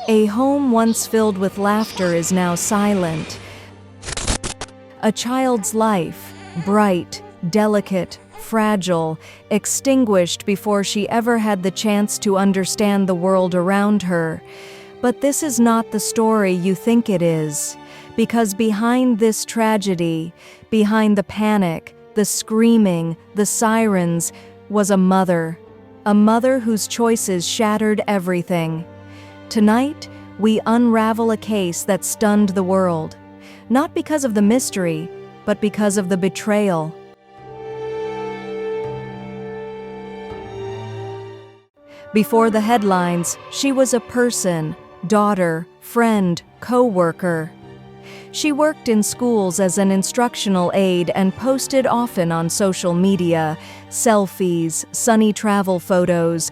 A home once filled with laughter is now silent. A child's life, bright, delicate, fragile, extinguished before she ever had the chance to understand the world around her. But this is not the story you think it is, because behind this tragedy, behind the panic, the screaming, the sirens, was a mother whose choices shattered everything. Tonight, we unravel a case that stunned the world, not because of the mystery, but because of the betrayal. Before the headlines, she was a person, daughter, friend, co-worker. She worked in schools as an instructional aide and posted often on social media, selfies, sunny travel photos,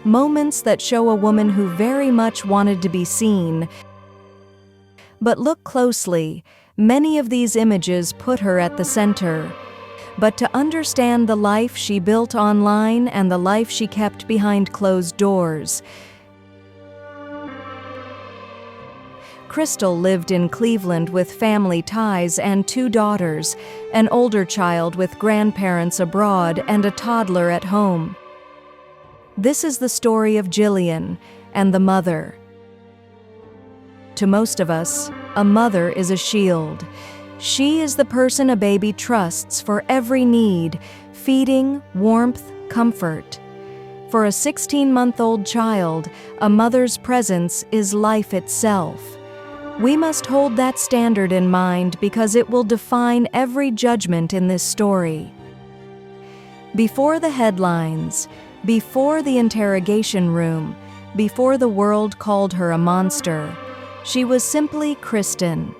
moments that show a woman who very much wanted to be seen. But look closely, many of these images put her at the center. But to understand the life she built online and the life she kept behind closed doors, Kristel lived in Cleveland with family ties and 2 daughters, an older child with grandparents abroad and a toddler at home. This is the story of Jillian and the mother. To most of us, a mother is a shield. She is the person a baby trusts for every need, feeding, warmth, comfort. For a 16-month-old child, a mother's presence is life itself. We must hold that standard in mind because it will define every judgment in this story. Before the headlines, before the interrogation room, before the world called her a monster, she was simply Kristen.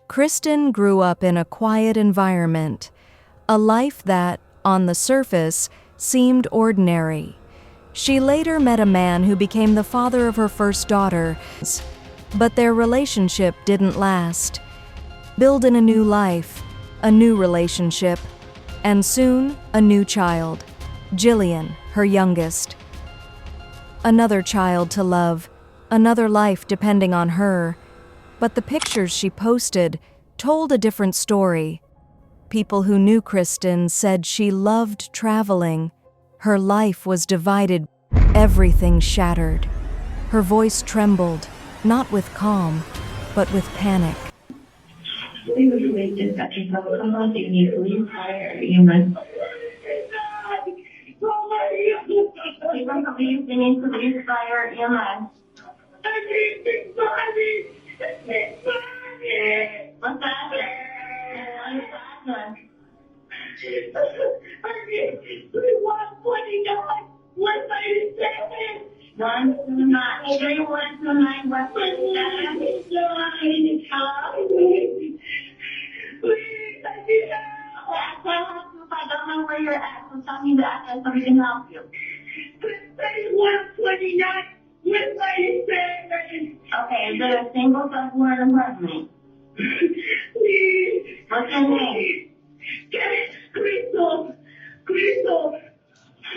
Kristen grew up in a quiet environment, a life that, on the surface, seemed ordinary. She later met a man who became the father of her first daughter, but their relationship didn't last. Building a new life, a new relationship, and soon a new child, Jillian, her youngest. Another child to love, another life depending on her. But the pictures she posted told a different story. People who knew Kristen said she loved traveling. Her life was divided, everything shattered. Her voice trembled, not with calm, but with panic. What's that? One to nine. Everyone to nine. What's I don't know where you're at, so tell me the address so we can help you. 129. Okay, is it a single subword apartment? Please. What's your name? Kristel.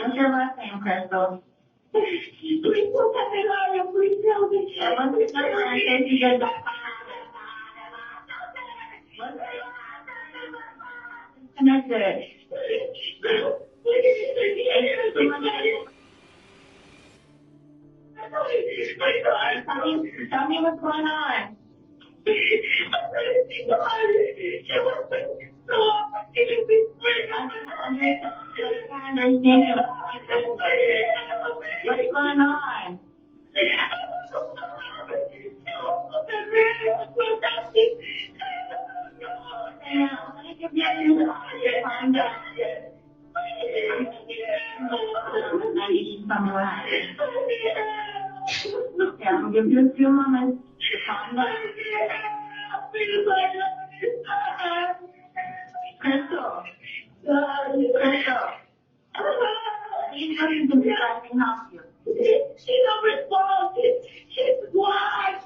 What's your last name, Kristel? Kristel Candelario, please tell me. And what's your number in case you get connected? Tell me what's going on. What's going on? Okay, I'm gonna give you a few moments to calm down. Kristel. Please listen to me so I can help you. She don't respond. She's white.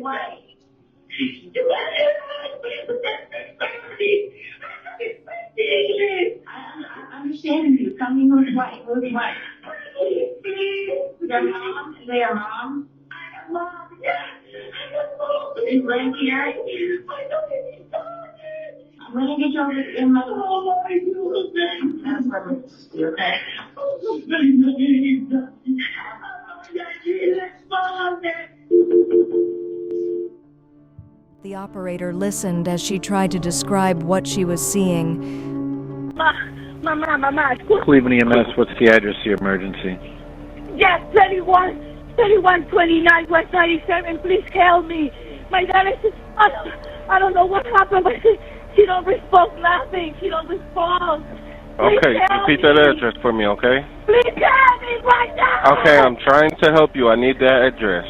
White. understanding you. Tell me who's right. Who's right. Please. Your mom? Is that your mom? I am mom. Yes. I am mom. Is Lynn here? I know it's I'm gonna get you over in my. Oh my goodness. That's what you okay? Oh, The operator listened as she tried to describe what she was seeing. Mama, Cleveland EMS, what's the address to your emergency? yes, 3129 West 97, please help me. My daughter is, I don't know what happened, but she don't respond nothing. She don't respond. Please Okay, help repeat me. that address for me, okay? Please help me right now. Okay, I'm trying to help you. I need that address.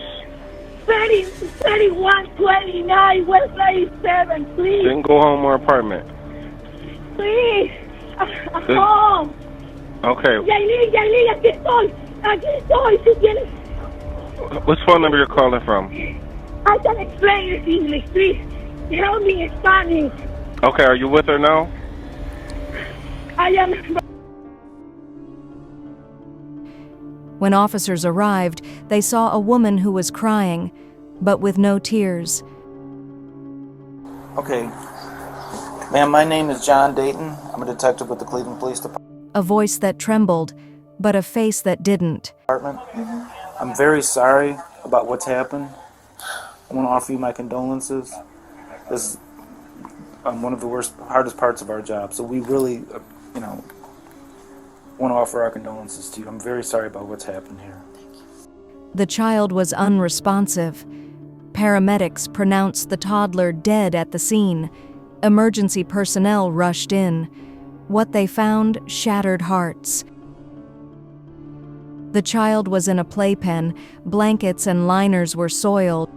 3129 West 97, please. Single home or apartment? Please. I'm home. Okay, Yailin, aquí estoy. Si tienes, what's phone number you're calling from? I can explain it in English, please. Help me in Spanish. Okay, are you with her now? I am. When officers arrived, they saw a woman who was crying, but with no tears. Okay. Ma'am, my name is John Dayton. I'm a detective with the Cleveland Police A voice that trembled, but a face that didn't. Department. I'm very sorry about what's happened. I want to offer you my condolences. This is one of the hardest parts of our job. So we really, want to offer our condolences to you. I'm very sorry about what's happened here. The child was unresponsive. Paramedics pronounced the toddler dead at the scene. Emergency personnel rushed in. What they found shattered hearts. The child was in a playpen. Blankets and liners were soiled.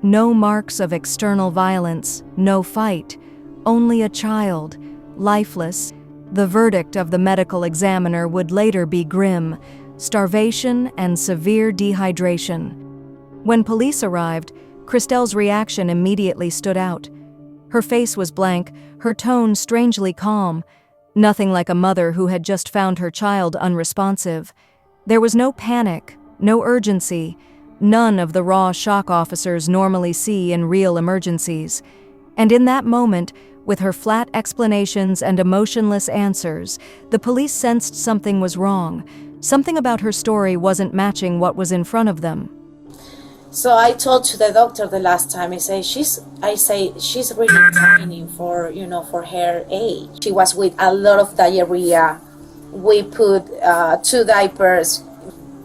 No marks of external violence, no fight. Only a child, lifeless. The verdict of the medical examiner would later be grim: starvation and severe dehydration. When police arrived, Kristel's reaction immediately stood out. Her face was blank, her tone strangely calm. Nothing like a mother who had just found her child unresponsive. There was no panic, no urgency, none of the raw shock officers normally see in real emergencies. And in that moment, with her flat explanations and emotionless answers, the police sensed something was wrong. Something about her story wasn't matching what was in front of them. So I told to the doctor the last time, I say she's really tiny for her age. She was with a lot of diarrhea. We put 2 diapers,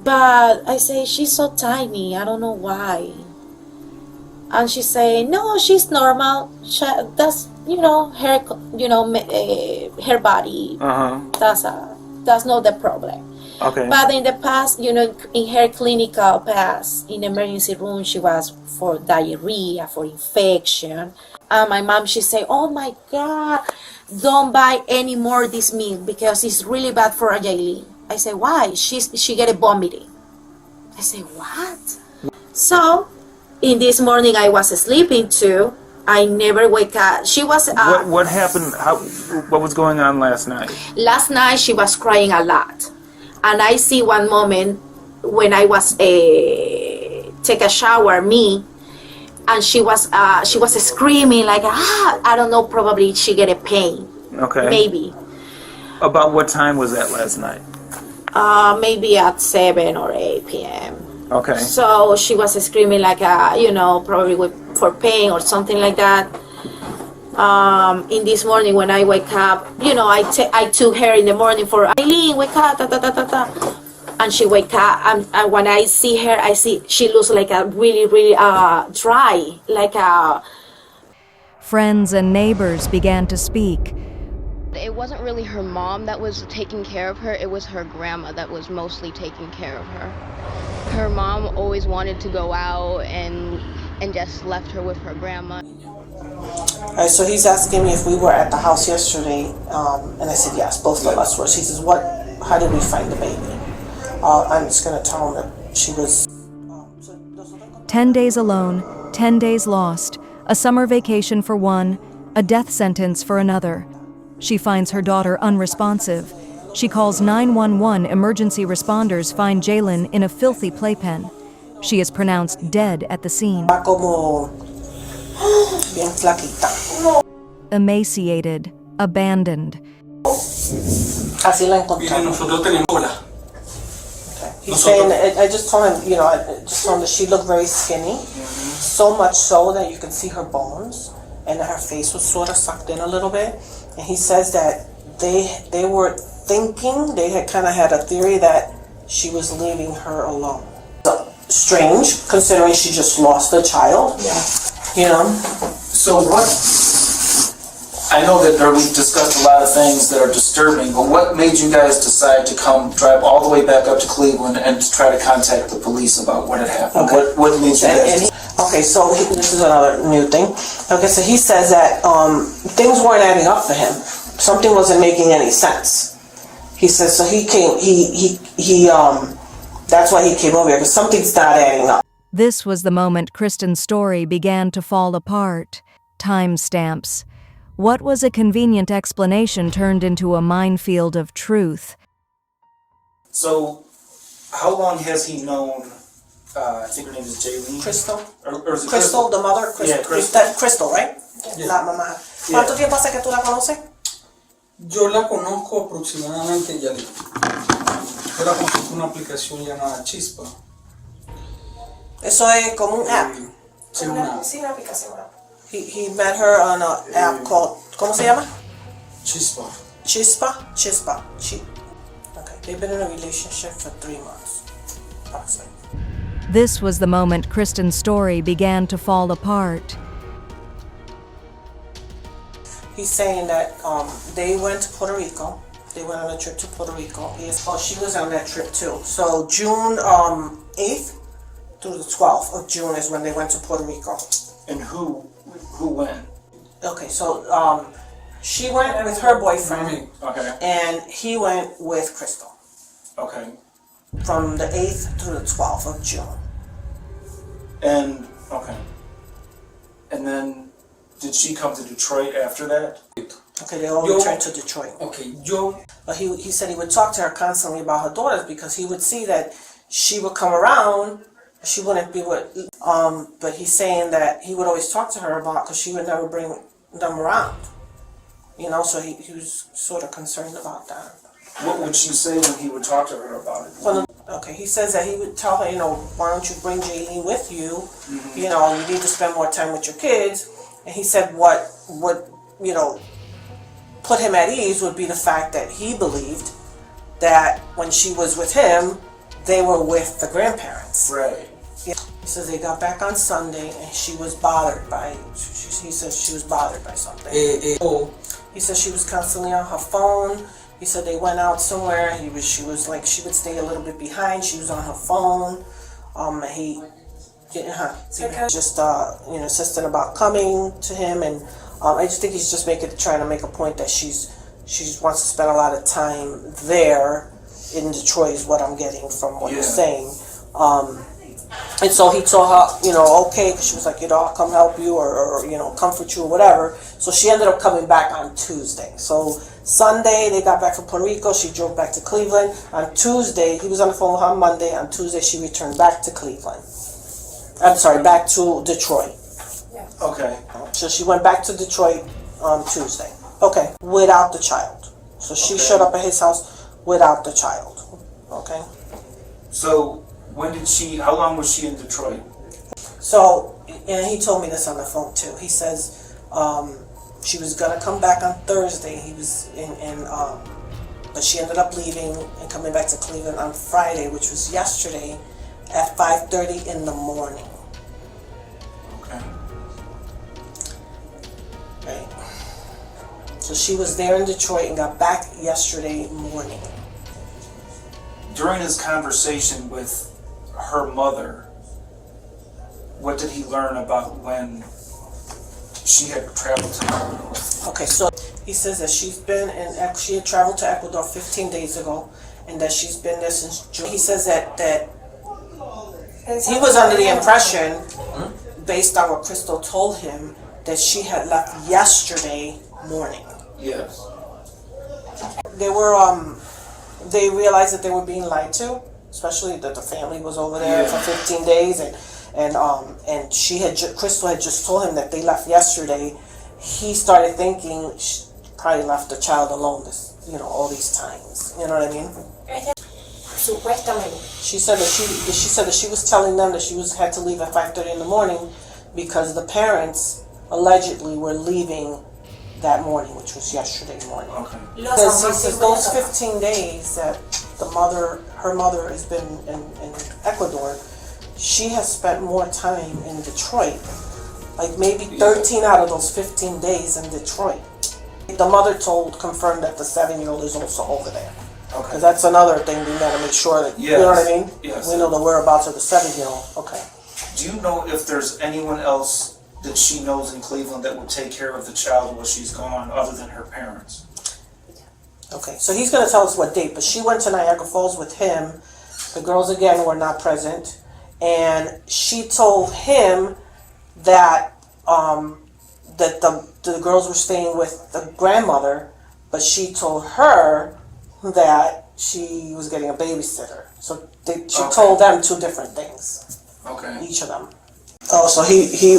but I say she's so tiny. I don't know why. And she say no, she's normal. That's her body. That's not the problem. Okay. But in the past, in her clinical past, in the emergency room, she was for diarrhea, for infection. And my mom, she say, oh my God, don't buy any more this milk because it's really bad for Yailin. I say, why? She get a vomiting. I say, what? So, in this morning, I was sleeping too. I never wake up. She was... What happened? What was going on last night? Last night, she was crying a lot. And I see one moment when I was take a shower, and she was screaming like, I don't know, probably she get a pain. Okay. Maybe. About what time was that last night? Maybe at 7 or 8 p.m. Okay. So she was screaming like, probably for pain or something like that. In this morning when I wake up, I took her in the morning for Aileen, wake up, and she wake up, and when I see her, I see she looks like a really, really dry, like a... Friends and neighbors began to speak. It wasn't really her mom that was taking care of her, it was her grandma that was mostly taking care of her. Her mom always wanted to go out and just left her with her grandma. Alright, so he's asking me if we were at the house yesterday, and I said yes, both of us were. He says, how did we find the baby? I'm just going to tell him that she was... 10 days alone, 10 days lost, a summer vacation for one, a death sentence for another. She finds her daughter unresponsive. She calls 911. Emergency responders find Jalen in a filthy playpen. She is pronounced dead at the scene. Como bien flaquita. Emaciated, abandoned. Así la encontramos. He's saying, I just told him, I just told him that she looked very skinny, so much so that you can see her bones, and that her face was sort of sucked in a little bit. And he says that they were thinking, they had kind of had a theory that she was leaving her alone. So, strange, considering she just lost a child. Yeah. So what? I know that we've discussed a lot of things that are disturbing, but what made you guys decide to drive all the way back up to Cleveland and to try to contact the police about what had happened? Okay. What made you guys? Okay, so this is another new thing. Okay, so he says that things weren't adding up for him. Something wasn't making any sense. He says so. He came. He that's why he came over here, because something's not adding up. This was the moment Kristen's story began to fall apart. Timestamps. What was a convenient explanation turned into a minefield of truth. So, how long has he known? I think her name is Jaylene. Kristel. Or is it Kristel, the mother. Yeah, Kristel. Kristel, right? Yeah. La mamá. ¿Cuánto tiempo hace que tú la conoces? Yo la conozco aproximadamente, ya digo. Yo la conozco en una aplicación llamada Chispa. Eso es como un app. Sí, una Sí, una aplicación. He met her on an app called, ¿cómo se llama? Chispa. Chispa. Okay, they've been in a relationship for 3 months. Approximately. This was the moment Kristen's story began to fall apart. He's saying that they went to Puerto Rico. They went on a trip to Puerto Rico. She was on that trip too. So June 8th through the 12th of June is when they went to Puerto Rico. And who went? Okay, so she went with her boyfriend, Okay. and he went with Kristel. Okay. From the 8th through the 12th of June. And okay. And then did she come to Detroit after that? Okay, they all returned to Detroit. Okay, But he said he would talk to her constantly about her daughters because he would see that she would come around, she wouldn't be with, but he's saying that he would always talk to her about, because she would never bring them around. So he was sort of concerned about that. What would she say when he would talk to her about it? Well, okay, he says that he would tell her, why don't you bring Jaylene with you? Mm-hmm. You need to spend more time with your kids. And he said what would, put him at ease would be the fact that he believed that when she was with him, they were with the grandparents. Right. Yeah. He says they got back on Sunday and she was bothered by, he says she was bothered by something. He says she was constantly on her phone. He said they went out somewhere. She was like, she would stay a little bit behind. She was on her phone. He just insistent about coming to him, and I just think he's just trying to make a point that she wants to spend a lot of time there in Detroit is what I'm getting from what he's saying. And so he told her, okay, because she was like, I'll come help you or comfort you or whatever. So she ended up coming back on Tuesday. So Sunday, they got back from Puerto Rico. She drove back to Cleveland. On Tuesday, he was on the phone with her on Monday. On Tuesday, she returned back to Cleveland. I'm sorry, back to Detroit. Yeah. Okay. So she went back to Detroit on Tuesday. Okay, without the child. So she showed up at his house without the child. Okay. So how long was she in Detroit? So, and he told me this on the phone too. He says she was gonna come back on Thursday. He was but she ended up leaving and coming back to Cleveland on Friday, which was yesterday, at 5:30 in the morning. Okay. Right. So she was there in Detroit and got back yesterday morning. During his conversation with her mother, what did he learn about when she had traveled to Ecuador? Okay, so he says that she had traveled to Ecuador 15 days ago, and that she's been there since June. He says that he was under the impression, based on what Kristel told him, that she had left yesterday morning. Yes. they realized that they were being lied to, especially that the family was over there for 15 days, and Kristel had just told him that they left yesterday. He started thinking she probably left the child alone all these times. You know what I mean? She said that she was telling them that she had to leave at 5:30 in the morning because the parents allegedly were leaving that morning, which was yesterday morning. Okay. Because he says those 15 days that her mother has been in Ecuador, she has spent more time in Detroit. Like maybe 13 out of those 15 days in Detroit. The mother confirmed that the 7-year-old is also over there. Okay. Because that's another thing we gotta make sure that, you know what I mean? Yes. We know the whereabouts of the 7-year-old. Okay. Do you know if there's anyone else that she knows in Cleveland that would take care of the child while she's gone other than her parents? Okay, so he's gonna tell us what date, but she went to Niagara Falls with him. The girls again were not present, and she told him that the girls were staying with the grandmother, but she told her that she was getting a babysitter. So she told them two different things. Okay. Each of them. Oh, so he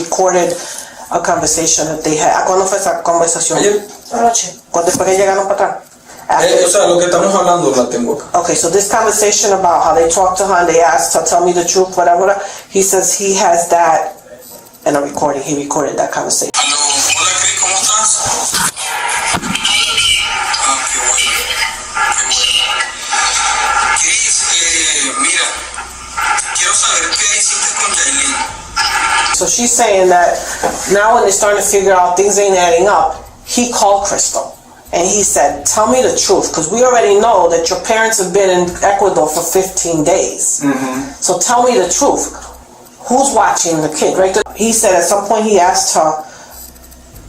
recorded a conversation that they had. ¿Cuándo fue esa conversación? Anoche. Después que llegaron para atrás. O sea, lo que estamos hablando la tengo acá. Okay, so this conversation about how they talked to her and they asked her, tell me the truth, whatever, he says he has that in a recording. He recorded that conversation. Hola, Cris, ¿cómo estás? Qué bueno. Cris, mira, quiero saber qué hiciste con Jailin. So she's saying that now when they're starting to figure out things ain't adding up, he called Kristel. And he said, tell me the truth, because we already know that your parents have been in Ecuador for 15 days. Mm-hmm. So tell me the truth. Who's watching the kid, right? He said at some point he asked her,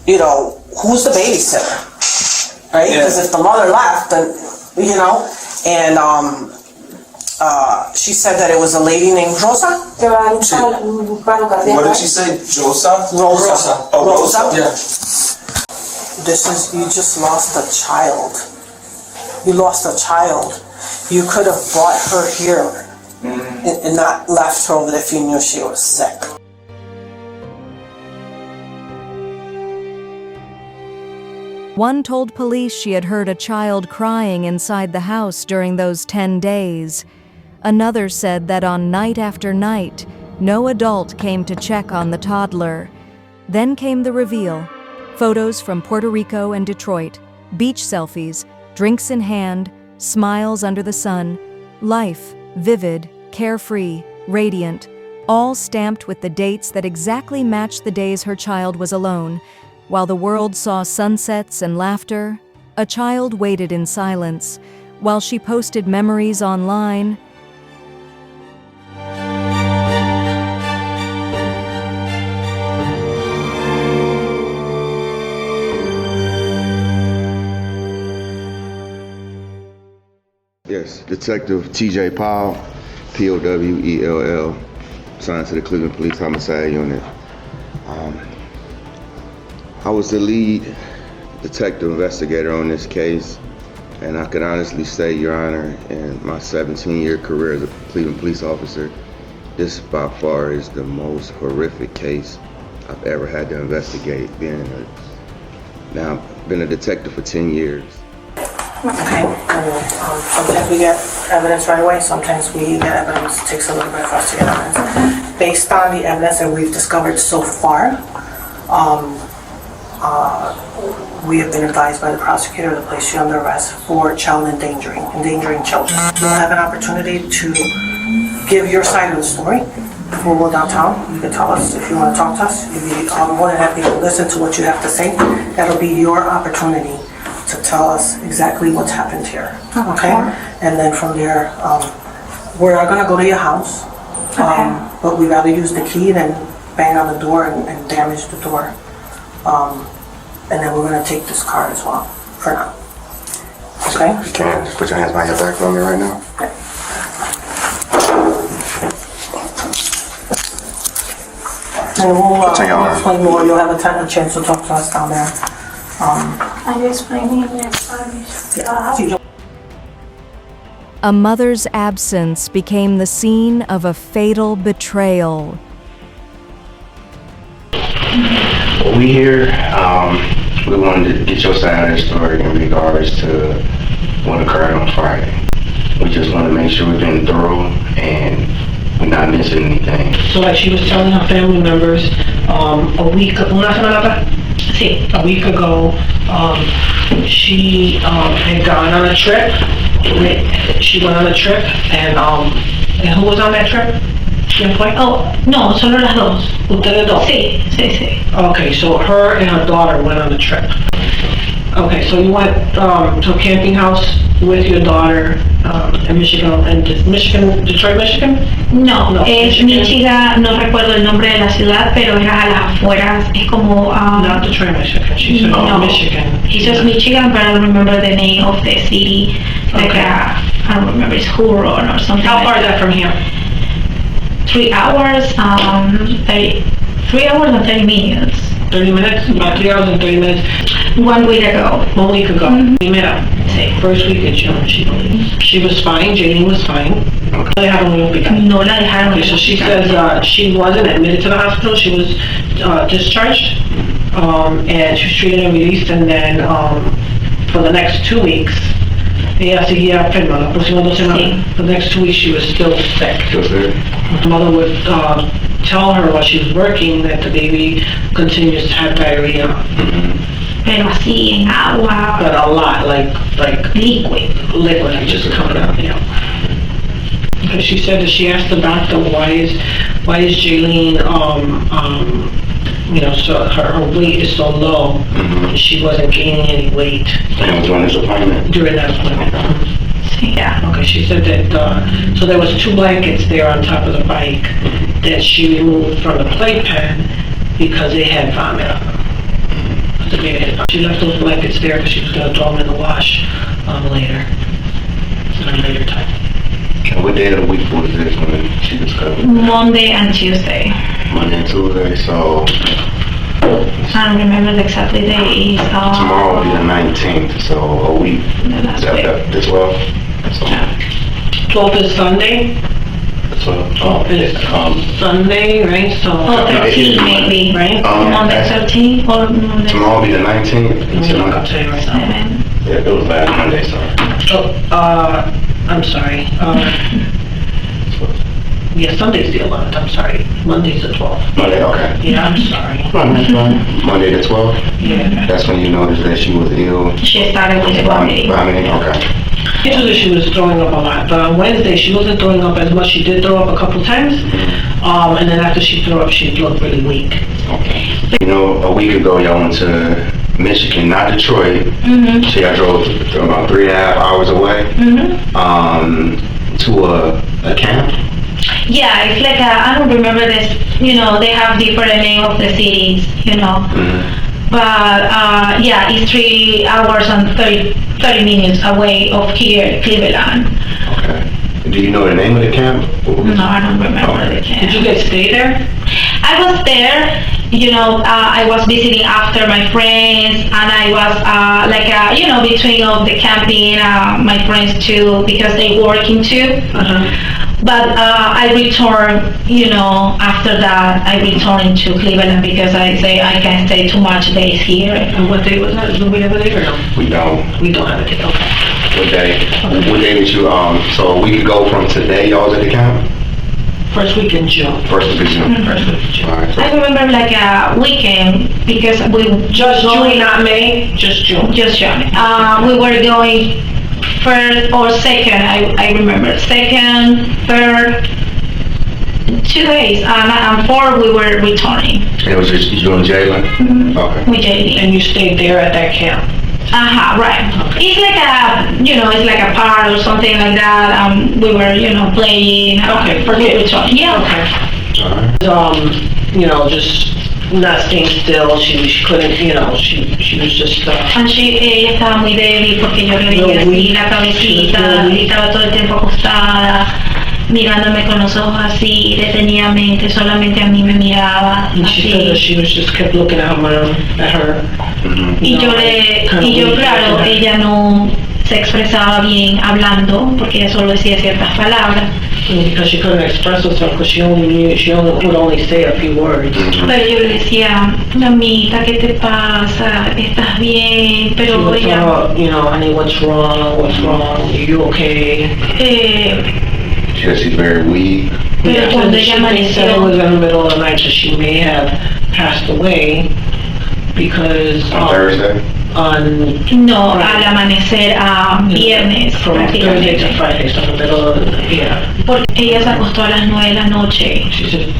who's the babysitter, right? Because if the mother left, then, and she said that it was a lady named Rosa. What did she say? Rosa? Rosa. Oh, Rosa? Yeah. You just lost a child. You lost a child. You could have brought her here and not left her over there if you knew she was sick. One told police she had heard a child crying inside the house during those 10 days. Another said that on night after night, no adult came to check on the toddler. Then came the reveal. Photos from Puerto Rico and Detroit, beach selfies, drinks in hand, smiles under the sun, life, vivid, carefree, radiant, all stamped with the dates that exactly matched the days her child was alone. While the world saw sunsets and laughter, a child waited in silence. While she posted memories online, Yes, Detective T.J. Powell, P-O-W-E-L-L, assigned to the Cleveland Police Homicide Unit. I was the lead detective investigator on this case, and I can honestly say, Your Honor, in my 17-year career as a Cleveland police officer, this by far is the most horrific case I've ever had to investigate. Now, I've been a detective for 10 years. Okay, sometimes we get evidence right away, sometimes we get evidence, it takes a little bit for us to get evidence. Based on the evidence that we've discovered so far, we have been advised by the prosecutor to place you under arrest for child endangering children. You'll have an opportunity to give your side of the story. We'll go downtown, you can tell us if you want to talk to us. You'll be more than happy to listen to what you have to say. That'll be your opportunity to tell us exactly what's happened here, okay? And then from there, we're not gonna go to your house, but we'd rather use the key than bang on the door and damage the door. And then we're gonna take this car as well, for now, okay? You can just put your hands behind your back for me right now. Okay. And we'll explain more, you'll have a chance to talk to us down there. Are you explaining in Spanish? A mother's absence became the scene of a fatal betrayal. We here, we wanted to get your side of the story in regards to what occurred on Friday. We just want to make sure we've been thorough and we're not missing anything. So like she was telling her family members, a week ago, she had gone on a trip. She went on a trip, and who was on that trip? ¿Quién fue? Oh, no, solo las dos. Ustedes dos? Sí. Okay, so her and her daughter went on a trip. Okay, so you went to a camping house with your daughter in Detroit, Michigan? No, es Michigan, no recuerdo el nombre de la ciudad, pero era a las afueras, es como... Not Detroit, Michigan, she said no, Michigan. He says Michigan, but I don't remember the name of the city. Like Okay. I don't remember, it's Huron or something. How like far is that from here? 3 hours, 3 hours and 30 minutes. 30 minutes? About 3 hours and 30 minutes. 1 week ago. 1 week ago. Primera. Sí. First week in June, she was fine, Jaylene was fine. No la dejaron en el hospital. No la dejaron. Okay, so she says she wasn't admitted to the hospital, she was discharged, and she was treated and released, and then for the next 2 weeks, ella seguía enferma, las próximas 2 semanas. For the next 2 weeks she was still sick. The mother would tell her while she was working that the baby continues to have diarrhea. Pero así en agua. But a lot, like liquid just coming out, yeah. Because she said that she asked the doctor why is Jaylene so her weight is so low, and she wasn't gaining any weight. And it was during this appointment? During that appointment. Yeah. Okay, she said that, so there was 2 blankets there on top of the bike that she removed from the playpen because they had vomit on them. The baby had vomit. She left those blankets there because she was going to throw them in the wash later, at a later time. And what day of the week was this when she discovered? Monday and Tuesday. Monday and Tuesday, so... I don't remember the exact days. Tomorrow will be the 19th, so a week. That's Is that the 12th? So, 12th is Sunday. the 12th. 12th is Sunday, right? So. Or 13 maybe. Right? Monday 13 or Monday Tomorrow will be the 19th. I'll tell you right now. 7. Yeah, it was last Monday, sorry. I'm sorry. Yeah, Sunday's the 11th, I'm sorry. Monday's the 12th. Monday, okay. Yeah, I'm sorry. Monday the 12th? Yeah. That's when you noticed that she was ill? She started with vomiting. Vomiting, okay. Tuesday she was throwing up a lot, but on Wednesday she wasn't throwing up as much. She did throw up a couple times, and then after she threw up, she looked really weak. Okay. You know, a week ago y'all went to Michigan, not Detroit. So y'all drove about 3.5 hours away to a camp? Yeah, it's like I don't remember this, they have different name of the cities, But yeah, it's 3 hours and 30 minutes away of here, Cleveland. Okay. Do you know the name of the camp? No, I don't remember the camp. Did you guys stay there? I was there, I was visiting after my friends, and I was between of the camping, my friends too, because they working too. But I returned, after that, I returned to Cleveland because I say I can't stay too much days here. And what day was that? Do we have a day or no? We don't. We don't have a day, okay. What day? What day did you, so a week ago from today, y'all was at the camp? First week in June. First week in June. First week in June. All right, so I remember like a weekend because we just June, not May, just June. Just June. We were going first or second, I remember. Second, third, 2 days. And 4 we were returning. And it was just you and Jalen? Okay. With Jaylene. And you stayed there at that camp? Right. Okay. It's like it's like a park or something like that. We were, playing. Okay, forget. Yeah. Okay. Alright. Just not staying still. She couldn't, she was just. And ella estaba muy débil porque yo le dije así la cabecita, y estaba todo el tiempo acostada. mirándome con los ojos así, detenidamente, solamente a mí me miraba And she said that así. she was just kept looking at her mom, at her. Y yo, claro, ella no se expresaba bien hablando, porque ella solo decía ciertas palabras. Because she couldn't express herself, because she would only say a few words. Pero yo le decía, mamita, ¿qué te pasa? ¿Estás bien? She Pero would ella, tell, you know, honey, what's wrong? Are you okay? She said she's very weak. pero cuando She ella thinks that it was amaneció, in the middle of the night, so she may have passed away because On Thursday? no, al amanecer a viernes from Thursday to prácticamente. Friday, so in the middle of Porque ella se acostó a las 9 de la noche. She said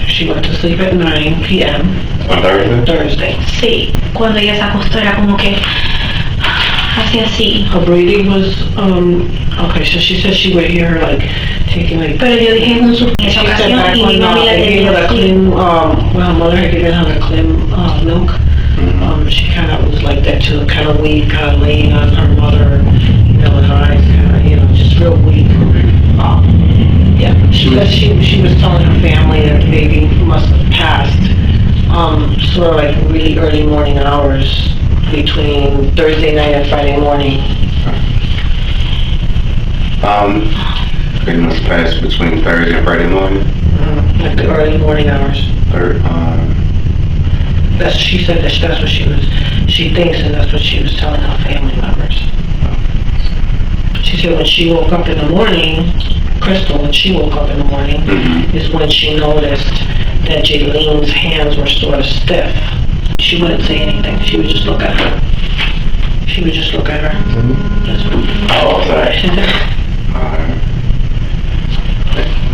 she went to sleep at 9 p.m. On Thursday? Thursday. Sí, cuando ella se acostó era como que hacía así. Her breathing was, okay, so she said she would hear her like taking like. Pero yo dije en un susto en esa She said ocasión back y when mi mami la they gave tenía her the así. clean, well, mother had given her the clean milk. She kind of was like that too, kind of weak, kind of laying on her mother, you know, with her eyes kind of, you know, just real weak. Yeah, she said she was telling her family that the baby must have passed, sort of like really early morning hours between Thursday night and Friday morning. It must pass between Thursday and Friday morning. Like the early morning hours. She said that's what she thinks, and that's what she was telling her family members. She said when she woke up in the morning, Kristel, when she woke up in the morning, is when she noticed that Jaylene's hands were sort of stiff. She wouldn't say anything. She would just look at her. That's what. Oh, sorry. Alright.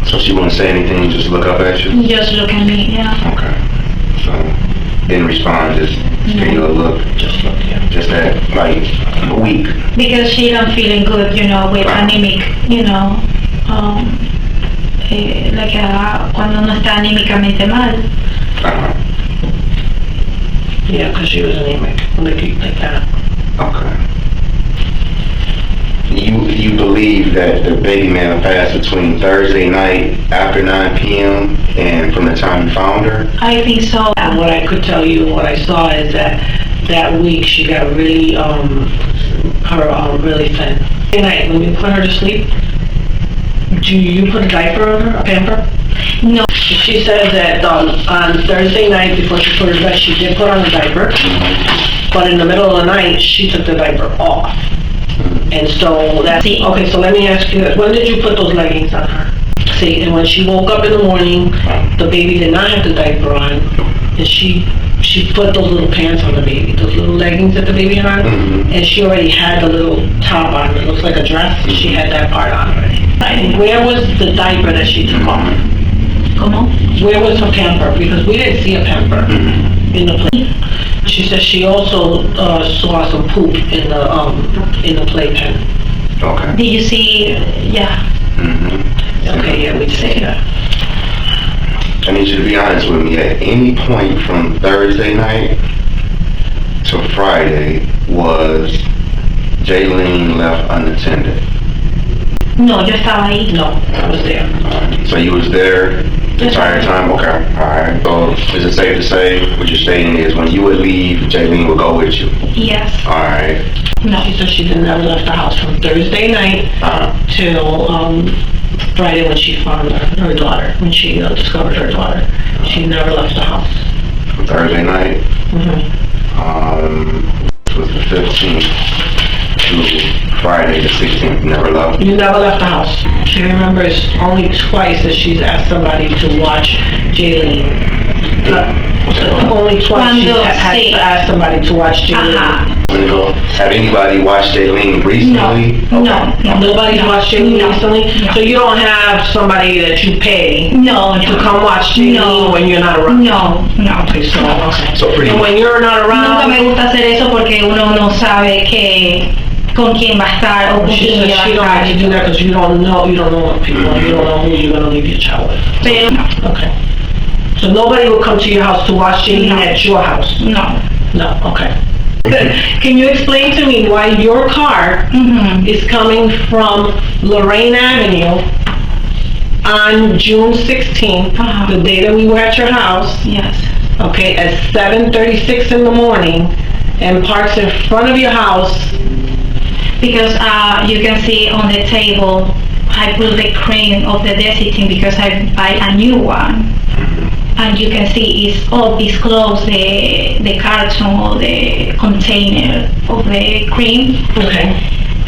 So she wouldn't say anything, just look up at you? Just look at me, yeah. Okay. So, didn't respond, just gave you a look. Just look, yeah. Just that, like, weak. Because she don't feeling good, you know, with anemic, you know, like cuando uno está anímicamente mal. Uh-huh. Yeah, because she was anemic, like that. Okay. You believe that the baby man passed between Thursday night after 9 p.m. and from the time you found her? I think so. And what I could tell you, what I saw is that week she got really, really thin. At night, when you put her to sleep, do you put a diaper on her, a pamper? No. She said that on Thursday night before she put her to bed, she did put on a diaper, but in the middle of the night, she took the diaper off. And so that's, okay, so let me ask you this, when did you put those leggings on her? See, and when she woke up in the morning, the baby did not have the diaper on, and she put those little pants on the baby, those little leggings that the baby had on, and she already had the little top on, it looks like a dress, she had that part on already. And where was the diaper that she took off? ¿Cómo? Where was her pamper? Because we didn't see a pamper in the play. She said she also saw some poop in the playpen. Okay. Did you see? Yeah. Okay, yeah, we did see that. I need you to be honest with me. At any point from Thursday night to Friday, was Jaylene left unattended? No, yo estaba ahí. No, I was there. Alright. So you was there the entire time? Okay. Alright. So is it safe to say what you're stating is when you would leave, Jaylene would go with you? Yes. Alright. No. She said she never left the house from Thursday night till Friday when she found her daughter, when she discovered her daughter. She never left the house. From Thursday night? It was the 15th to Friday the 16th. Never left? You never left the house. She remembers only twice that she's asked somebody to watch Jaylene. Only twice she had to ask somebody to watch Jaylene. Have anybody watched Jaylene recently? No. Nobody's watched Jaylene recently? So you don't have somebody that you pay to come watch Jaylene when you're not around? No. Okay, So pretty and when you're not Nunca around, me gusta hacer eso porque uno no sabe que con quién va a estar o con she quién says va she a don't have to do estar. that because you don't know people, you don't know who you're gonna leave your child with. Pero Okay. So nobody will come to your house to watch Jaylene at your house? No, okay. Can you explain to me why your car is coming from Lorraine Avenue on June 16th, the day that we were at your house, Yes. okay, at 7:36 in the morning, and parks in front of your house. Because you can see on the table, I put the cream of the desitin because I buy a new one. And you can see it's all disclosed, the carton or the container of the cream. Okay.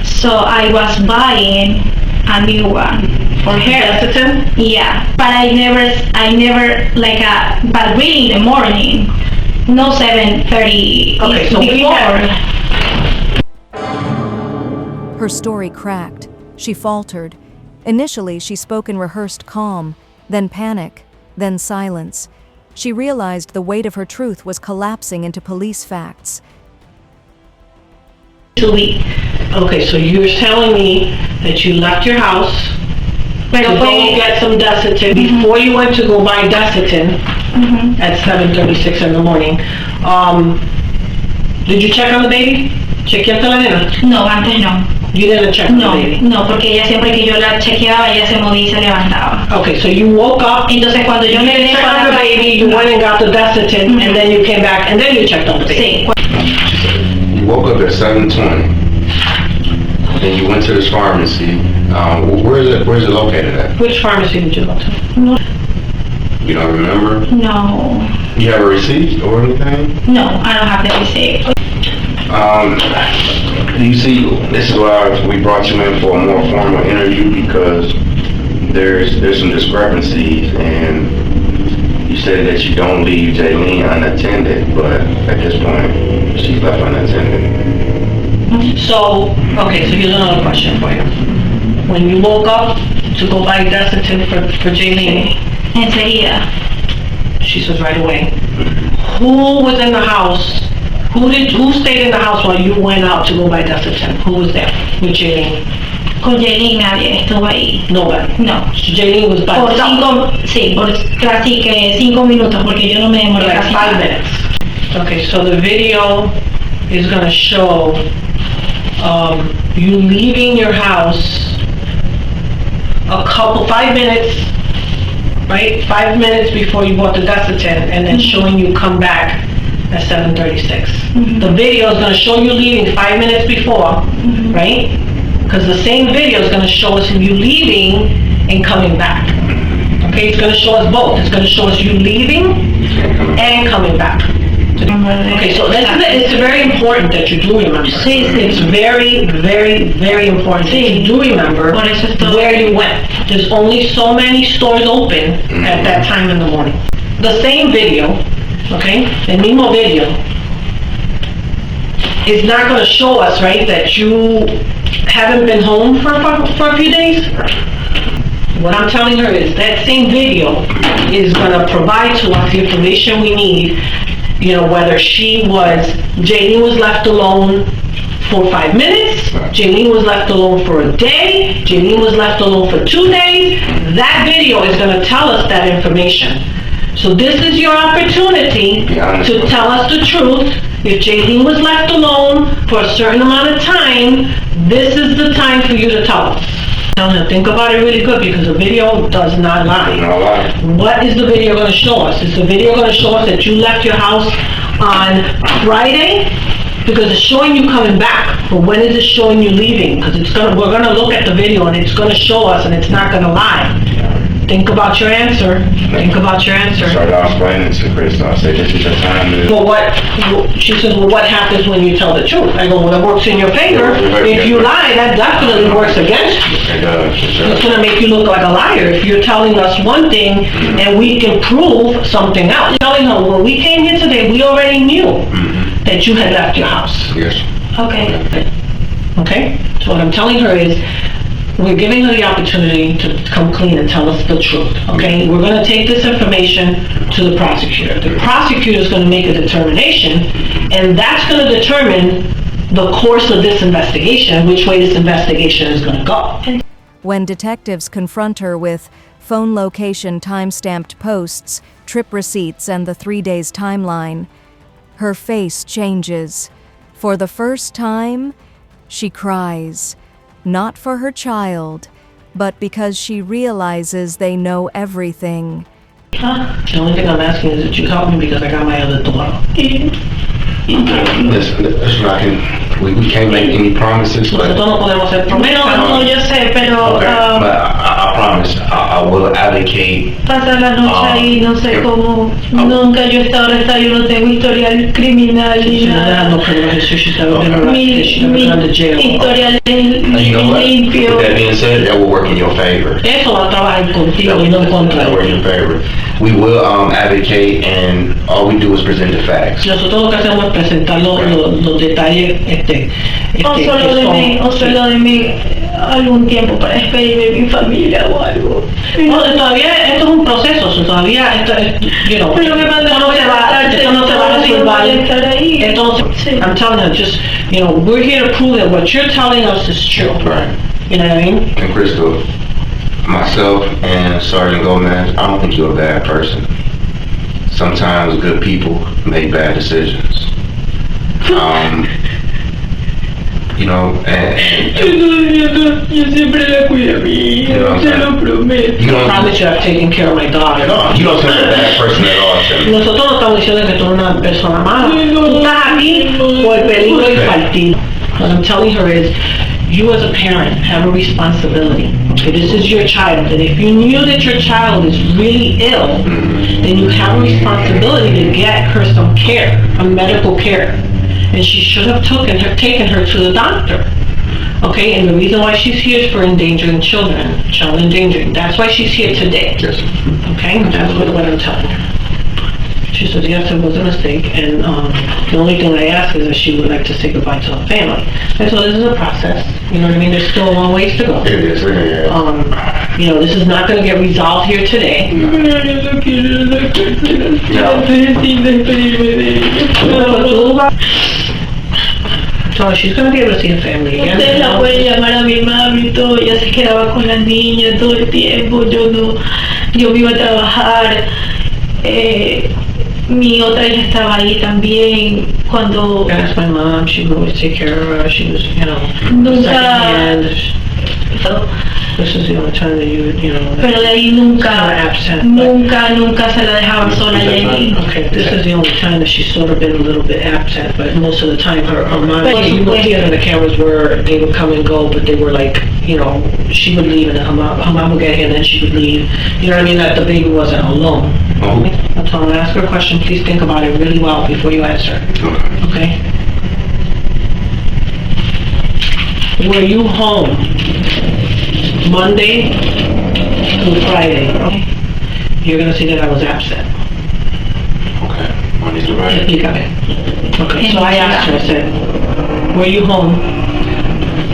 So I was buying a new one for her. Desitin? Yeah, but I never but really in the morning, no 7:30. Okay, it's so we before. Her story cracked. She faltered. Initially, she spoke in rehearsed calm, then panic, then silence. She realized the weight of her truth was collapsing into police facts. Okay, so you're telling me that you left your house to go get some Desitin before you went to go buy Desitin at 7:36 in the morning. Did you check on the baby? ¿Chequeaste la nena? No, antes no. You didn't check on the baby? No, porque ella siempre que yo la chequeaba, ella se movía y se levantaba. Okay, so you woke up, Entonces cuando yo you me didn't vine check para on the acá, baby, you went and got the Desitin, and then you came back, and then you checked on the baby. Sí. You woke up at 7:20. Then you went to this pharmacy. Where's it located at? Which pharmacy did you go to? You don't remember? No, You have a receipt or anything? no, I don't have the receipt. You see, this is why we brought you in for a more formal interview, because there's some discrepancies, and you said that you don't leave Jaylene unattended, but at this point, she's left unattended. So, okay, so here's another question for you. When you woke up to go buy Desitin for Jaylene, Enseguida. she says right away, who was in the house? Who stayed in the house while you went out to go buy Desitin? Who was there with Jaylene? Con Jaylene nadie estuvo ahí. Nobody. No. Jaylene was by Por herself. casi que 5 minutos, porque yo no me demoré Like casi 5 nada. minutes. Okay, so the video is gonna show you leaving your house 5 minutes, right? 5 minutes before you bought the Desitin, and then showing you come back at 7:36. The video is gonna show you leaving 5 minutes before, right? Because the same video is gonna show us you leaving and coming back. Okay, it's gonna show us both. It's gonna show us you leaving and coming back. Okay, so it's very important that you do remember. It's very, very, very important that you do remember where you went. There's only so many stores open at that time in the morning. The same video, okay, el mismo video, is not going to show us, right, that you haven't been home for a few days. What I'm telling her is that same video is going to provide to us the information we need. You know, whether Jaylene was left alone for 5 minutes, Jaylene was left alone for a day, Jaylene was left alone for 2 days. That video is going to tell us that information. So this is your opportunity to tell us the truth. If Jaylene was left alone for a certain amount of time, this is the time for you to tell us. Now, think about it really good, because the video does not lie. What is the video going to show us? Is the video going to show us that you left your house on Friday? Because it's showing you coming back. But when is it showing you leaving? Because we're going to look at the video, and it's going to show us, and it's not going to lie. Think about your answer. Think about your answer. Started off explaining to Kristel. I said, this is your time to... She says, well, what happens when you tell the truth? I go, well, it works in your favor. If you lie, that definitely works against you. It does, for sure. It's going to make you look like a liar if you're telling us one thing and we can prove something else. Telling her, when we came here today, we already knew that you had left your house. Yes. Okay. Okay? So what I'm telling her is, we're giving her the opportunity to come clean and tell us the truth, okay? We're going to take this information to the prosecutor. The prosecutor is going to make a determination, and that's going to determine the course of this investigation, which way this investigation is going to go. When detectives confront her with phone location time-stamped posts, trip receipts, and the 3 days timeline, her face changes. For the first time, she cries. Not for her child, but because she realizes they know everything. The only thing I'm asking is that you help me because I got my other daughter. Listen, we can't make any promises, but Nosotros no podemos hacer promesas. No, yo sé, pero okay, but I promise I will advocate. pasar la noche ahí, no sé cómo. Nunca yo he estado arrestada, yo no tengo historial criminal ni She doesn't have nada. no criminal history. She's never been arrested. She's never gone to jail. Historial And you know what? limpio. With that being said, that will work in your favor. Eso va a trabajar contigo y no en contra. That will work in your favor. We will advocate, and all we do is present the facts. Nosotros lo que hacemos es presentar los detalles O solo de mí algún tiempo para despedirme de mi familia o algo. No, todavía esto es un proceso, todavía esto es, Pero me mandan esto no se va a resolver. estar ahí. Entonces, I'm telling you, just, we're here to prove that what you're telling us is true. Right. You know what I mean? And Kristel, myself and Sergeant Gomez, I don't think you're a bad person. Sometimes good people make bad decisions. Yo siempre la cuido a mi hija, te lo prometo. I promise you I've taken care of my daughter. No, you don't sound a bad person at all, Tim. Nosotros no estamos diciendo que tú eres una persona mala. Tú estás aquí por el peligro y partido. What I'm telling her is, you as a parent have a responsibility. Okay, this is your child, and if you knew that your child is really ill, then you have a responsibility to get her some care, a medical care. And she should have taken her to the doctor. Okay, and the reason why she's here is for endangering children, child endangering. That's why she's here today. Yes. Okay, that's what I'm telling her. She says, yes, it was a mistake, and the only thing I ask is that she would like to say goodbye to her family. And so this is a process, you know what I mean? There's still a long ways to go. It is, yeah. This is not going to get resolved here today. So she's going to be able to see her family again. Usted la puede llamar a mi mami y todo, ella se quedaba con las niñas todo el tiempo, yo me iba a trabajar, mi otra hija estaba ahí también cuando... Ask my mom, she would always take care of her, she was, Nunca... second hand. This is the only time that you would, Pero de ahí nunca se la dejaba sola allí. Okay, this is the only time that she's sort of been a little bit absent, but most of the time her mom, you would hear in the cameras where they would come and go, but they were like, she would leave and her mom would get here and then she would leave. You know what I mean? That the baby wasn't alone. That's all. I'm gonna ask her a question. Please think about it really well before you answer. Okay? Were you home Monday through Friday? Okay. You're gonna see that I was absent. Okay, Monday through Friday. You got it. Okay, so I asked her, I said, were you home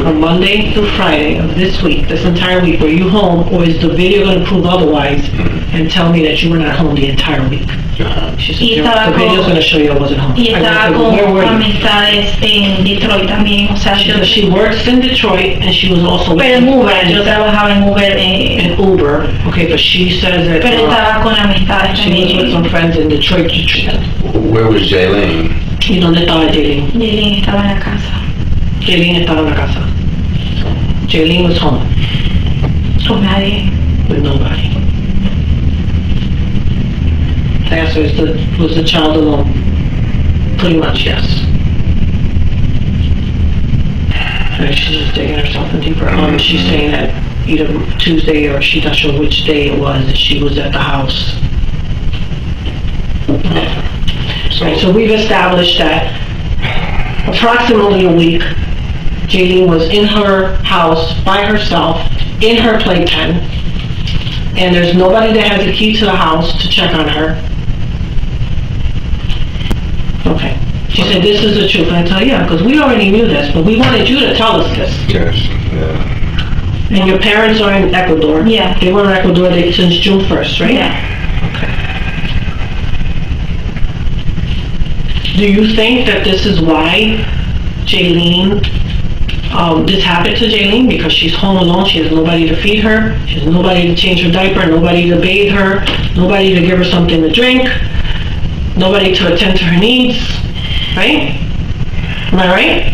from Monday through Friday of this week, this entire week? Were you home, or is the video gonna prove otherwise and tell me that you were not home the entire week? She said, the video's gonna show you I wasn't home. Y estaba con amistades en Detroit también, o sea, She works in Detroit, and she was also pero en Uber, yo trabajaba en Uber. in Uber. Okay, but she says that Pero estaba con amistades she was with some friends in Detroit. Where was Jaylene? ¿Y dónde estaba Jaylene? Jaylene estaba en la casa. Jaylene estaba en la casa. Jaylene was home. Con nadie. With nobody. The answer is, was the child alone? Pretty much, yes. And she's just digging herself in deeper. She's saying that either Tuesday or she's not sure which day it was that she was at the house. So we've established that approximately a week, Jaylene was in her house by herself in her playpen, and there's nobody that has a key to the house to check on her. Okay. She said, this is the truth. And I tell you, yeah, because we already knew this, but we wanted you to tell us this. Yes, yeah. And your parents are in Ecuador? Yeah. They were in Ecuador since June 1st, right? Yeah. Okay. Do you think that this is why Jaylene, this happened to Jaylene? Because she's home alone, she has nobody to feed her, she has nobody to change her diaper, nobody to bathe her, nobody to give her something to drink, nobody to attend to her needs, right? Am I right?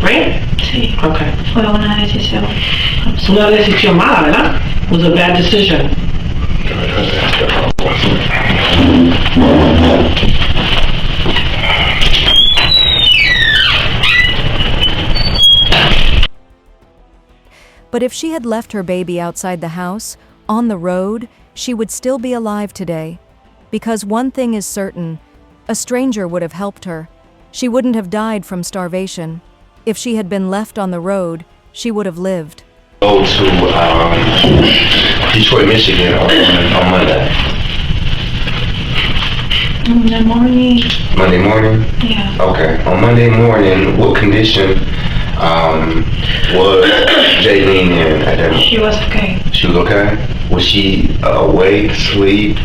Right? Sí. Okay. Fue una decisión. Una decisión mala, ¿verdad? It was a bad decision. But if she had left her baby outside the house, on the road, she would still be alive today. Because one thing is certain, a stranger would have helped her. She wouldn't have died from starvation. If she had been left on the road, she would have lived. Go to Detroit, Michigan on Monday. Monday morning. Monday morning? Yeah. Okay. On Monday morning, what condition was Jaylene in at that moment? She was okay. She was okay? Was she awake, asleep?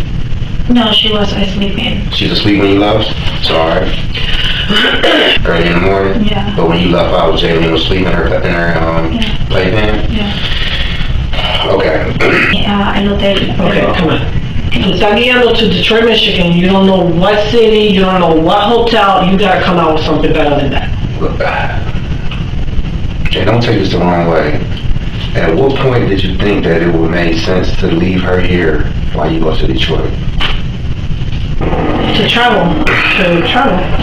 No, she was sleeping. She was asleep when you left? Sorry. Early in the morning? Yeah. But when you left out, Jaylene was sleeping in her playpen? Yeah. Okay. El hotel. Okay, come on. You está guiando to Detroit, Michigan. You don't know what city, you don't know what hotel. You gotta come out with something better than that. Look, Jay, don't take this the wrong way. At what point did you think that it would make sense to leave her here while you go to Detroit? To travel.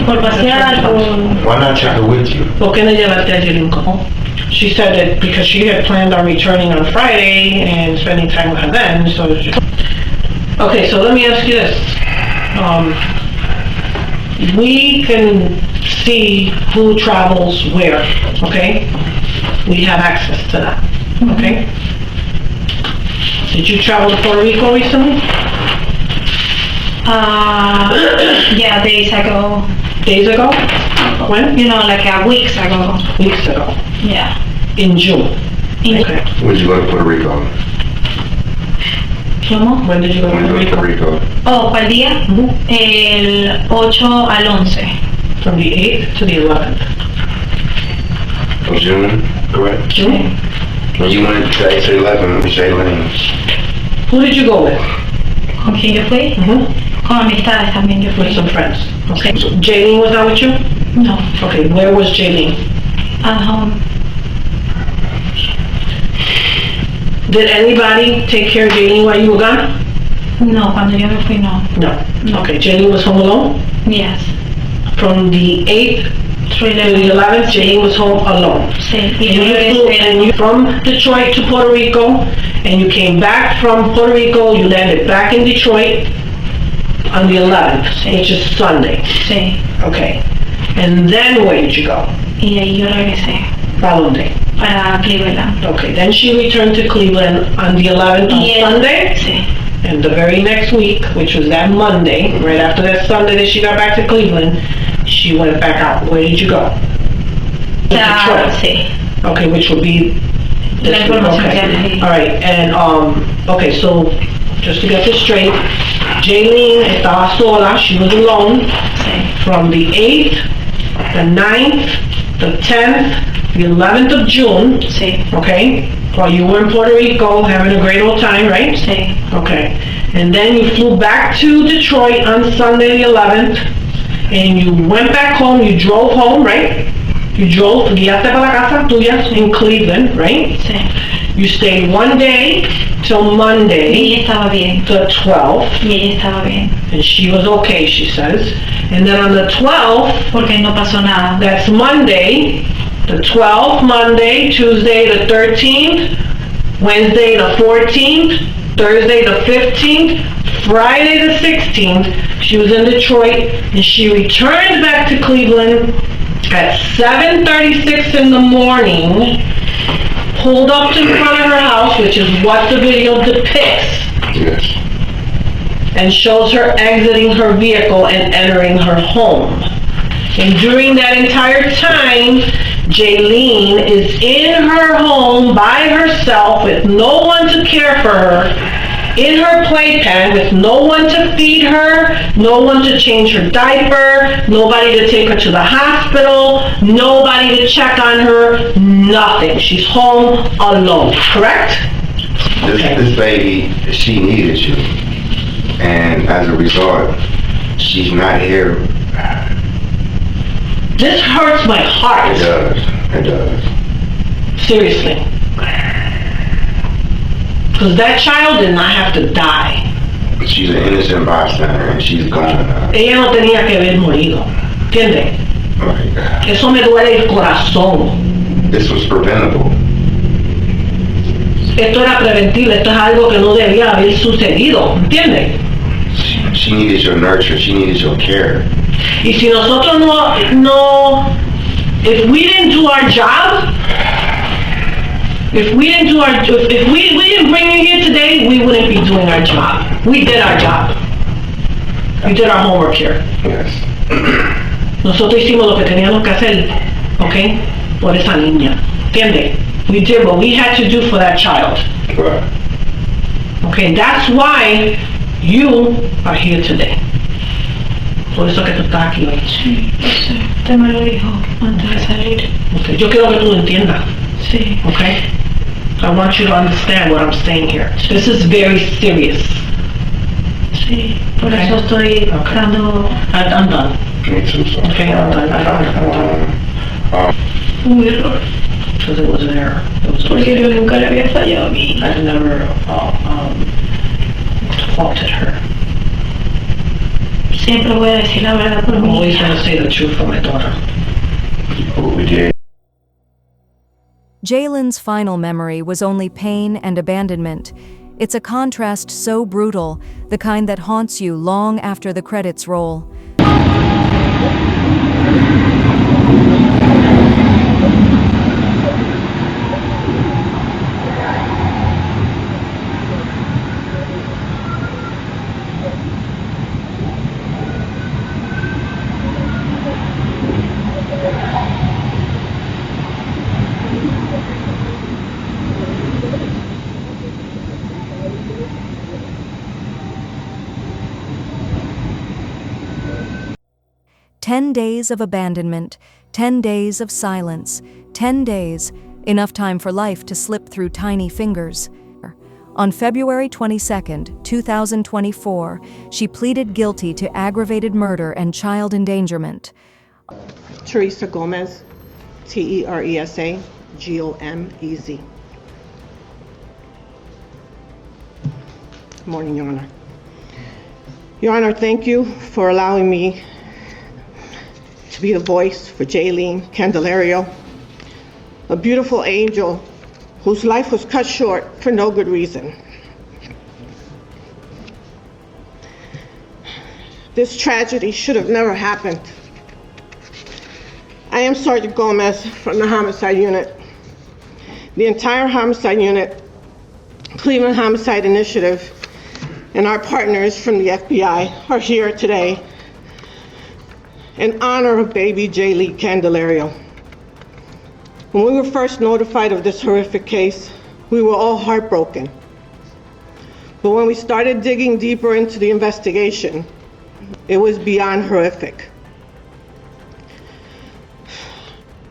Por pasear, Why not travel with you? ¿Por qué no llevaste a Jelinko? She said that because she had planned on returning on Friday and spending time with her then, so... Okay, so let me ask you this. We can see who travels where, okay? We have access to that, okay? Did you travel to Puerto Rico recently? yeah, days ago. Days ago? When? You know, like weeks ago. Weeks ago. Yeah. In June. Okay. When did you go to Puerto Rico? ¿Cómo? When did you go to When did you go to Puerto Rico? Oh, ¿cuál día? El 8 al 11. From the 8th to the 11th. Of June, correct? June. When you went to 8 to 11 with Jaylene. Who did you go with? ¿Con quién yo fui? Con amistades también yo fui. With some friends. Okay. So Jaylene was not with you? No. Okay, where was Jaylene? At home. Did anybody take care of Jaylene while you were gone? No, cuando yo me fui, no. No. Okay, Jaylene was home alone? Yes. From the 8th to the 11th, Jaylene was home alone. Sí. And you from Detroit to Puerto Rico, and you came back from Puerto Rico, you landed back in Detroit on the 11th, which is Sunday. Sí. Okay. And then where did you go? Y ahí yo regresé. ¿Para dónde? Para Cleveland. Okay, then she returned to Cleveland on the 11th on Sunday? Sí. And the very next week, which was that Monday, right after that Sunday that she got back to Cleveland, she went back out. Where did you go? Detroit. Sí. Okay, which would be La información que okay. hay. All right, and okay, so just to get this straight, Jaylene estaba sola, she was alone Sí. from the 8th, the 9th, the 10th, the 11th of June, Sí. okay? While you were in Puerto Rico having a great old time, right? Sí. Okay. And then you flew back to Detroit on Sunday the 11th, and you went back home, you drove home, right? You drove, guiaste para la casa tuya in Cleveland, right? Sí. You stayed one day till Y Monday, ella estaba bien. the 12th, Y ella estaba bien. and she was okay, she says. And then on the 12th, Porque no pasó nada. that's Monday, the 12th, Monday, Tuesday the 13th, Wednesday the 14th, Thursday the 15th, Friday the 16th, she was in Detroit, and she returned back to Cleveland at 7:36 in the morning, pulled up in front of her house, which is what the video depicts, Yes. and shows her exiting her vehicle and entering her home. And during that entire time, Jaylene is in her home by herself with no one to care for her, in her playpen with no one to feed her, no one to change her diaper, nobody to take her to the hospital, nobody to check on her, nothing. She's home alone, correct? This baby, she needed you. And as a result, she's not here. This hurts my heart. It does. It does. Seriously. Because that child did not have to die. But she's an innocent bystander and she's gone now. Ella no tenía que haber morido. ¿Entiendes? Like, Eso me duele el corazón. this was preventable. Esto era preventible, esto es algo que no debía haber sucedido. ¿Entiendes? She needed your nurture, she needed your care. Y si nosotros if we didn't do our job, if we didn't bring you here today, we wouldn't be doing our job. We did our job. We did our homework here. Yes. Nosotros hicimos lo que teníamos que hacer, ¿ok? Por esa niña. ¿Entiendes? We did what we had to do for that child. Right. Okay, that's why you are here today. Por eso que tú estás aquí hoy. Sí, usted me lo dijo antes de salir. Okay, yo quiero que tú lo entiendas. Sí. Okay? I want you to understand what I'm saying here. This is very serious. Sí, por Okay. eso estoy dando... I'm done. Me too, so. Okay, I'm done. Un error. Because it was an error. It was Porque yo nunca le había fallado a mí. I never faulted her. Siempre voy a decir la verdad por I'm mi always hija. going to say the truth for my daughter. What we did. Jalen's final memory was only pain and abandonment. It's a contrast so brutal, the kind that haunts you long after the credits roll. "10 days of abandonment, 10 days of silence, 10 days, enough time for life to slip through tiny fingers." On February 22, 2024, she pleaded guilty to aggravated murder and child endangerment. Teresa Gomez, Teresa Gomez. Good morning, Your Honor. Your Honor, thank you for allowing me to be the voice for Kristel Candelario, a beautiful angel whose life was cut short for no good reason. This tragedy should have never happened. I am Sergeant Gomez from the Homicide Unit. The entire Homicide Unit, Cleveland Homicide Initiative, and our partners from the FBI are here today in honor of baby Kristel Candelario. When we were first notified of this horrific case, we were all heartbroken. But when we started digging deeper into the investigation, it was beyond horrific.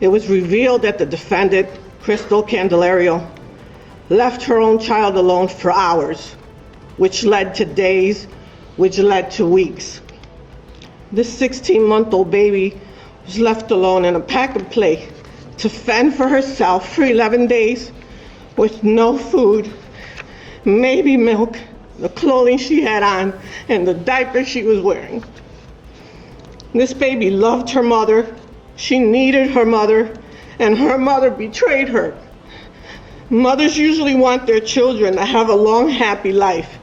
It was revealed that the defendant, Kristel Candelario, left her own child alone for hours, which led to days, which led to weeks. This 16-month-old baby was left alone in a pack and play to fend for herself for 11 days with no food, maybe milk, the clothing she had on, and the diaper she was wearing. This baby loved her mother, she needed her mother, and her mother betrayed her. Mothers usually want their children to have a long, happy life,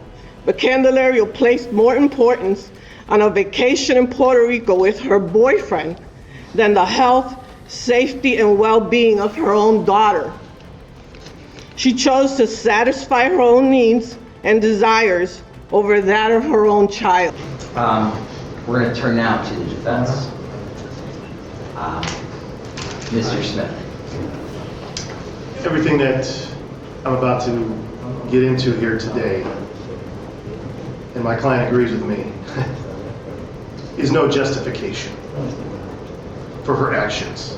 but Candelario placed more importance on a vacation in Puerto Rico with her boyfriend than the health, safety, and well-being of her own daughter. She chose to satisfy her own needs and desires over that of her own child. We're going to turn now to the defense. Mr. Smith. Everything that I'm about to get into here today, and my client agrees with me, is no justification for her actions.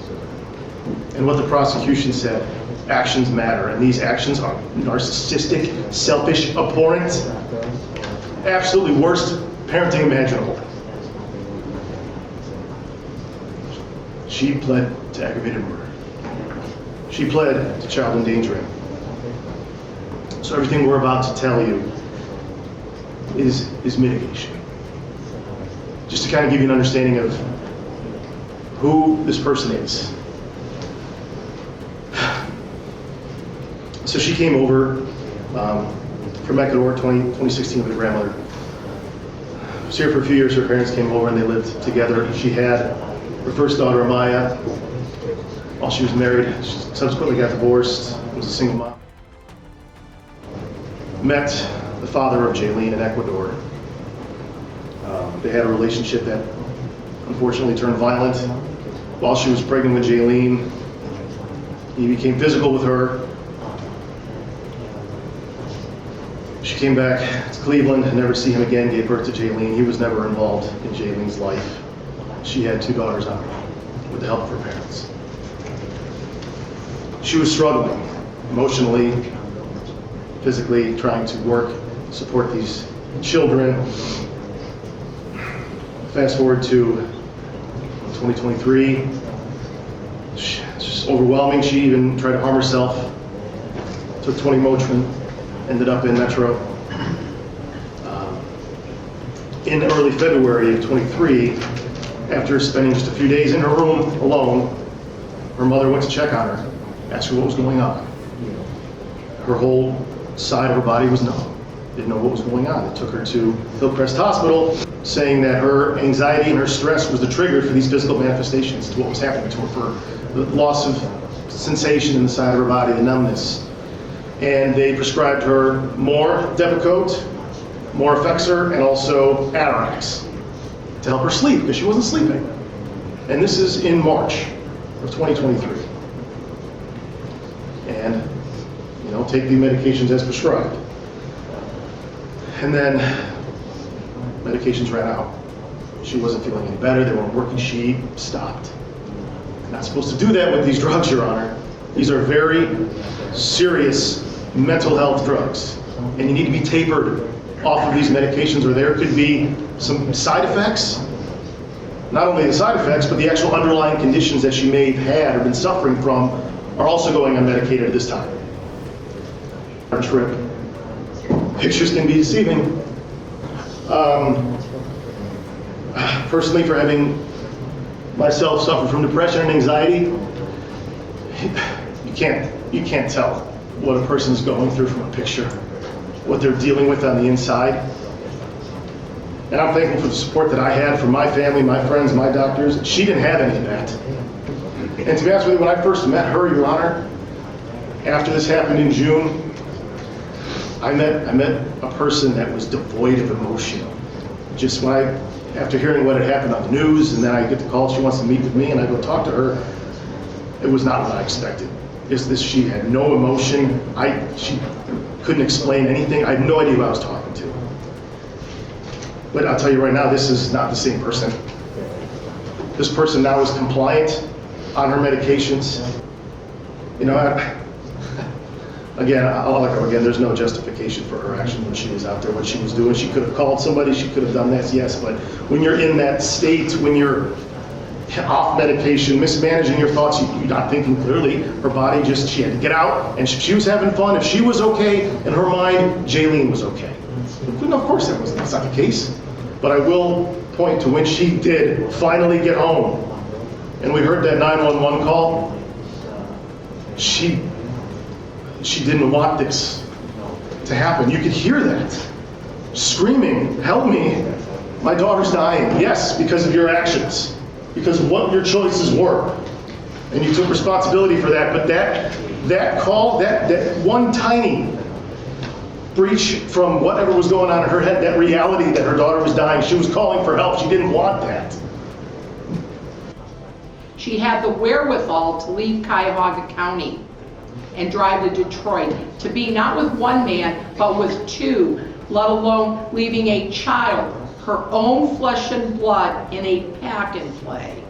And what the prosecution said, actions matter, and these actions are narcissistic, selfish, abhorrent, absolutely worst parenting imaginable. She pled to aggravated murder. She pled to child endangering. So everything we're about to tell you is mitigation. Just to kind of give you an understanding of who this person is. So she came over from Ecuador, 2016 with her grandmother. She was here for a few years. Her parents came over and they lived together. She had her first daughter, Amaya, while she was married. She subsequently got divorced, was a single mom. Met the father of Jaylene in Ecuador. They had a relationship that unfortunately turned violent. While she was pregnant with Jaylene, he became physical with her. She came back to Cleveland and never to see him again, gave birth to Jaylene. He was never involved in Jaylene's life. She had 2 daughters on her with the help of her parents. She was struggling emotionally, physically, trying to work, support these children. Fast forward to 2023, it's just overwhelming. She even tried to harm herself, took 20 Motrin, ended up in Metro. In early February of 23, after spending just a few days in her room alone, her mother went to check on her, asked her what was going on. Her whole side of her body was numb. Didn't know what was going on. They took her to Hillcrest Hospital, saying that her anxiety and her stress was the trigger for these physical manifestations, to what was happening to her, for the loss of sensation in the side of her body, the numbness. And they prescribed her more Depakote, more Effexor, and also Atarax to help her sleep, because she wasn't sleeping. And this is in March of 2023. And, take the medications as prescribed. And then medications ran out. She wasn't feeling any better. They weren't working. She stopped. Not supposed to do that with these drugs, Your Honor. These are very serious mental health drugs. And you need to be tapered off of these medications, or there could be some side effects. Not only the side effects, but the actual underlying conditions that she may have had or been suffering from are also going unmedicated at this time. Our trip. Pictures can be deceiving. Personally, for having myself suffer from depression and anxiety, you can't tell what a person's going through from a picture, what they're dealing with on the inside. And I'm thankful for the support that I had from my family, my friends, my doctors. She didn't have any of that. And to be honest with you, when I first met her, Your Honor, after this happened in June, I met a person that was devoid of emotion. Just after hearing what had happened on the news, and then I get the call, she wants to meet with me, and I go talk to her, it was not what I expected. She had no emotion. She couldn't explain anything. I had no idea who I was talking to. But I'll tell you right now, this is not the same person. This person now is compliant on her medications. Again, there's no justification for her action when she was out there, what she was doing. She could have called somebody, she could have done this, yes, but when you're in that state, when you're off medication, mismanaging your thoughts, you're not thinking clearly. Her body she had to get out, and she was having fun. If she was okay in her mind, Jaylene was okay. Of course that's not the case. But I will point to when she did finally get home, and we heard that 911 call, she didn't want this to happen. You could hear that. Screaming, help me, my daughter's dying. Yes, because of your actions, because of what your choices were. And you took responsibility for that, but that call, that one tiny breach from whatever was going on in her head, that reality that her daughter was dying, she was calling for help, she didn't want that. She had the wherewithal to leave Cuyahoga County and drive to Detroit, to be not with one man, but with two, let alone leaving a child, her own flesh and blood, in a pack and play.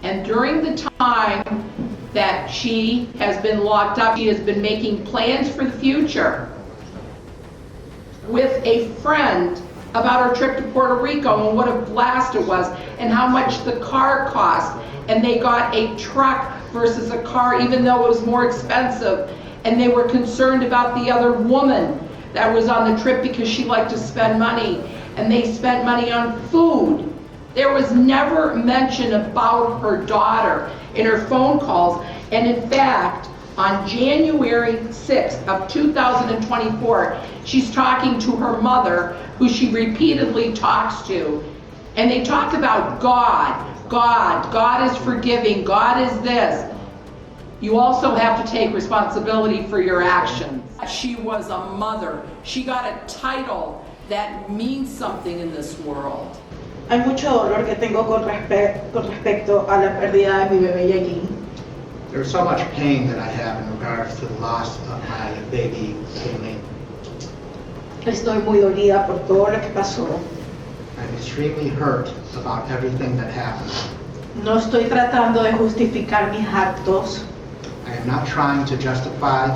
And during the time that she has been locked up, she has been making plans for the future with a friend about her trip to Puerto Rico and what a blast it was. and how much the car cost. And they got a truck versus a car, even though it was more expensive. And they were concerned about the other woman that was on the trip because she liked to spend money. And they spent money on food. There was never mention about her daughter in her phone calls. And in fact, on January 6th of 2024, she's talking to her mother, who she repeatedly talks to. And they talk about God. God is forgiving. God is this. You also have to take responsibility for your actions. She was a mother. She got a title that means something in this world. Hay mucho dolor que tengo con respecto a la pérdida de mi bebé Yailin. There's so much pain that I have in regards to the loss of my baby, Yailin. Estoy muy dolida por todo lo que pasó. I'm extremely hurt about everything that happened. No estoy tratando de justificar mis actos. I am not trying to justify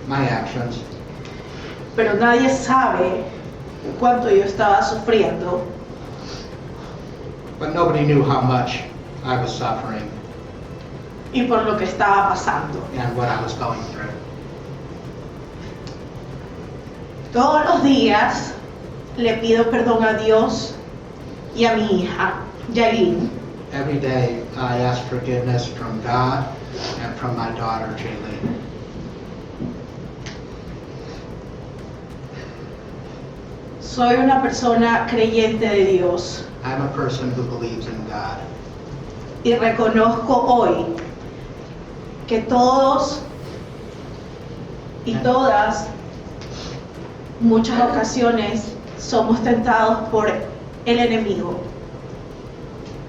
my actions. Pero nadie sabe cuánto yo estaba sufriendo. But nobody knew how much I was suffering. Y por lo que estaba pasando. And what I was going through. Todos los días le pido perdón a Dios y a mi hija, Yailin. Every day I ask forgiveness from God and from my daughter, Jaylene. Soy una persona creyente de Dios. I'm a person who believes in God. Y reconozco hoy que todos y todas, muchas ocasiones, somos tentados por el enemigo.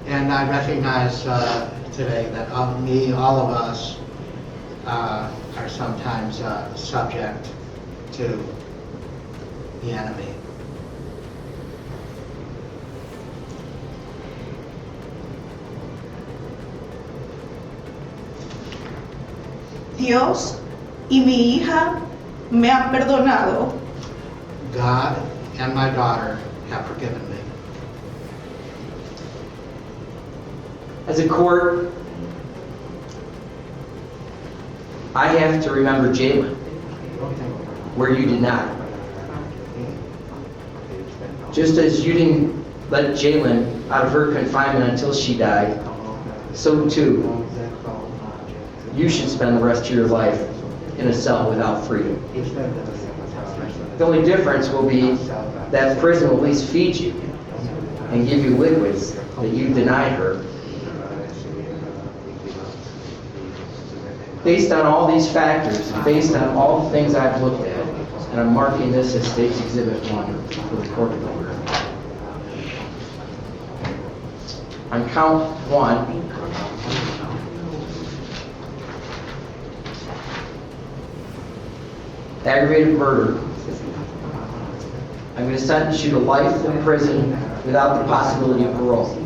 And I recognize today that all of us are sometimes subject to the enemy. Dios y mi hija me han perdonado. God and my daughter have forgiven me. As a court, I have to remember Jalen, where you did not. Just as you didn't let Jalen out of her confinement until she died, so too, you should spend the rest of your life in a cell without freedom. The only difference will be that prison will at least feed you and give you liquids that you denied her. Based on all these factors, based on all the things I've looked at, and I'm marking this as State's Exhibit 1 for the court of order. On count 1, aggravated murder, I'm going to sentence you to life in prison without the possibility of parole.